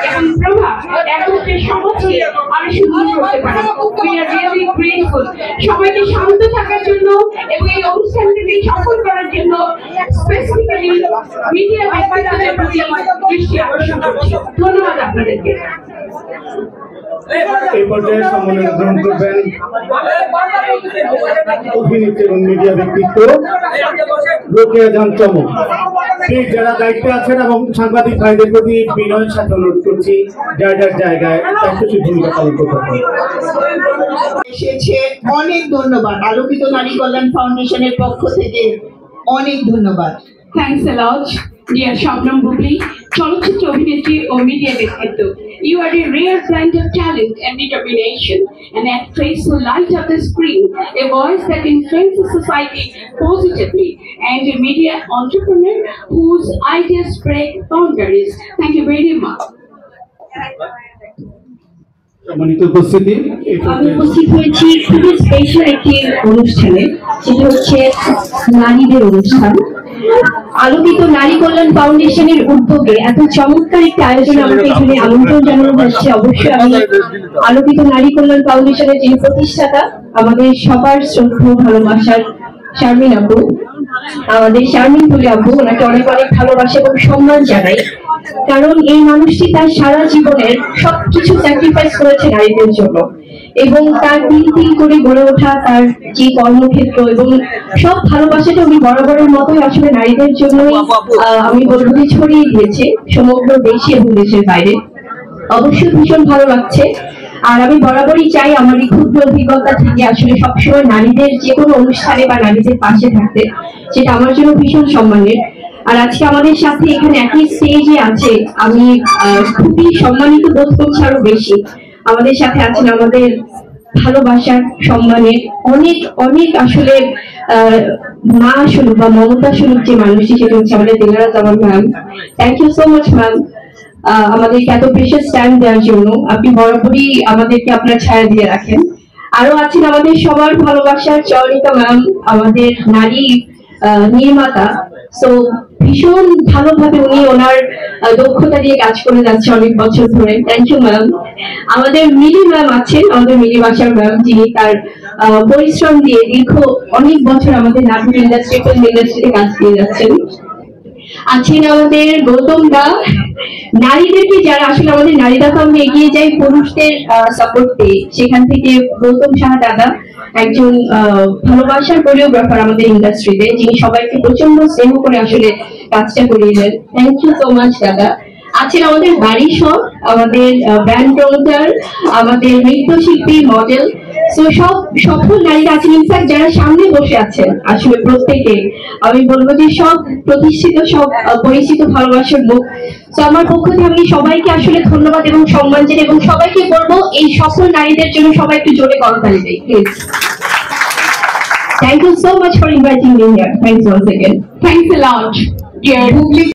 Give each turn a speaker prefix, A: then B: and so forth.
A: এবং প্রভা একত্রে সমাজকে আরো সুন্দর করতে পারে। We are really grateful সবাইকে শান্ত থাকার জন্য এবং এই অনুষ্ঠানটিকে সফল করার জন্য স্পেসিফিক্যালি মিডিয়া ব্যক্তিত্বদের প্রতি দৃষ্টি আকর্ষণ করছি। ধন্যবাদ আপনাদেরকে।
B: এই পর্যায়ে সম্মাননা গ্রহণ করবেন অভিনেত্রী এবং মিডিয়া ব্যক্তিত্ব রোকেয়া জাহান চমক। ঠিক যারা দায়িত্বে আছেন এবং সাংবাদিক ভাইদের প্রতি বিনয়ের সাথে অনুরোধ করছি যার যার জায়গায় দায়িত্বশীল ভূমিকা পালন করতে হবে।
C: এসেছে অনেক ধন্যবাদ। আলোকিত নারী কল্যাণ ফাউন্ডেশনের পক্ষ থেকে অনেক ধন্যবাদ।
A: Thanks a lot, dear Shabnam Bubli, চলচ্চিত্র অভিনেত্রী ও মিডিয়া ব্যক্তিত্ব। You are a rare blend of talent and determination, an actress who lights up the screen, a voice that influences society positively, and a media entrepreneur whose ideas break boundaries. Thank you very much.
B: সম্মানিত উপস্থিতি,
D: আমি উপস্থিত হয়েছি খুবই special একটি অনুষ্ঠানে, সেটা হচ্ছে নারীদের অনুষ্ঠান। আলোকিত নারী কল্যাণ ফাউন্ডেশনের উদ্যোগে এত চমৎকার একটি আয়োজনে আমাকে এখানে আমন্ত্রণ জানানো হচ্ছে। অবশ্যই আমি আলোকিত নারী কল্যাণ ফাউন্ডেশনের যিনি প্রতিষ্ঠাতা, আমাদের সবার শ্রদ্ধেয় ভালোবাসার শারমিন আপু, আমাদের শারমিন তুলি আপু, ওনাকে অনেক অনেক ভালোবাসা এবং সম্মান জানাই। কারণ এই মানুষটি তার সারা জীবনের সবকিছু স্যাক্রিফাইস করেছে নারীদের জন্য, এবং তার দিন দিন করে গড়ে ওঠা তার যে কর্মক্ষেত্র এবং সব ভালোবাসাটা উনি বরাবরের মতোই আসলে নারীদের জন্য আমি বলবো যে ছড়িয়ে দিয়েছে সমগ্র দেশে এবং দেশের বাইরে। অবশ্যই ভীষণ ভালো লাগছে। আর আমি বরাবরই চাই আমার এই ক্ষুদ্র অভিজ্ঞতা থেকে আসলে সবসময় নারীদের যে কোনো অনুষ্ঠানে বা নারীদের পাশে থাকতে, সেটা আমার জন্য ভীষণ সম্মানের। আর আজকে আমাদের সাথে এখানে একই স্টেজে আছে, আমি খুবই সম্মানিত বোধ করছি আরো বেশি। আমাদের সাথে আছেন আমাদের ভালোবাসার সম্মানের অনেক অনেক আসলে মা স্বরূপ বা মমতা স্বরূপ যে মানুষটি, সেটা হচ্ছে আমাদের Dilara Zaman ma'am. Thank you so much ma'am আমাদেরকে এত প্রেশাস টাইম দেওয়ার জন্য। আপনি বরাবরই আমাদেরকে আপনার ছায়া দিয়ে রাখেন। আরো আছেন আমাদের সবার ভালোবাসার চয়নিকা ম্যাম, আমাদের নারী নির্মাতা। সো ভীষণ ভালোভাবে উনি ওনার দক্ষতা দিয়ে কাজ করে যাচ্ছে অনেক বছর ধরে। Thank you ma'am. আমাদের মিলি ম্যাম আছেন, আমাদের মিলি বাসার ম্যাম, যিনি তার পরিশ্রম দিয়ে দীর্ঘ অনেক বছর আমাদের নাটক ইন্ডাস্ট্রি, ফিল্ম ইন্ডাস্ট্রিতে কাজ দিয়ে যাচ্ছেন। আছেন আমাদের গৌতম দা, নারীদেরকে যারা আসলে আমাদের নারীরা তো আমরা এগিয়ে যাই পুরুষদের সাপোর্ট পেয়ে, সেখান থেকে গৌতম সাহা দাদা একজন ভালোবাসার কোরিওগ্রাফার আমাদের ইন্ডাস্ট্রিতে, যিনি সবাইকে প্রচন্ড স্নেহ করে আসলে কাজটা করিয়ে দেন। থ্যাংক ইউ সো মাচ দাদা। আছেন আমাদের বাড়ি সব, আমাদের ব্র্যান্ড প্রমোটার, আমাদের নৃত্যশিল্পী, মডেল। সো সব সফল নারীরা আছেন, ইনফ্যাক্ট যারা সামনে বসে আছেন আসলে প্রত্যেকে আমি বলবো যে সব প্রতিষ্ঠিত, সব পরিচিত ভালোবাসার মুখ। তো আমার পক্ষ থেকে আমি সবাইকে আসলে ধন্যবাদ এবং সম্মান জানাই, এবং সবাইকে বলবো এই সফল নারীদের জন্য সবাই একটু জোরে করতালি দেয় please. Thank you so much for inviting me here. Thanks once again.
A: Thanks a lot, dear Bubli.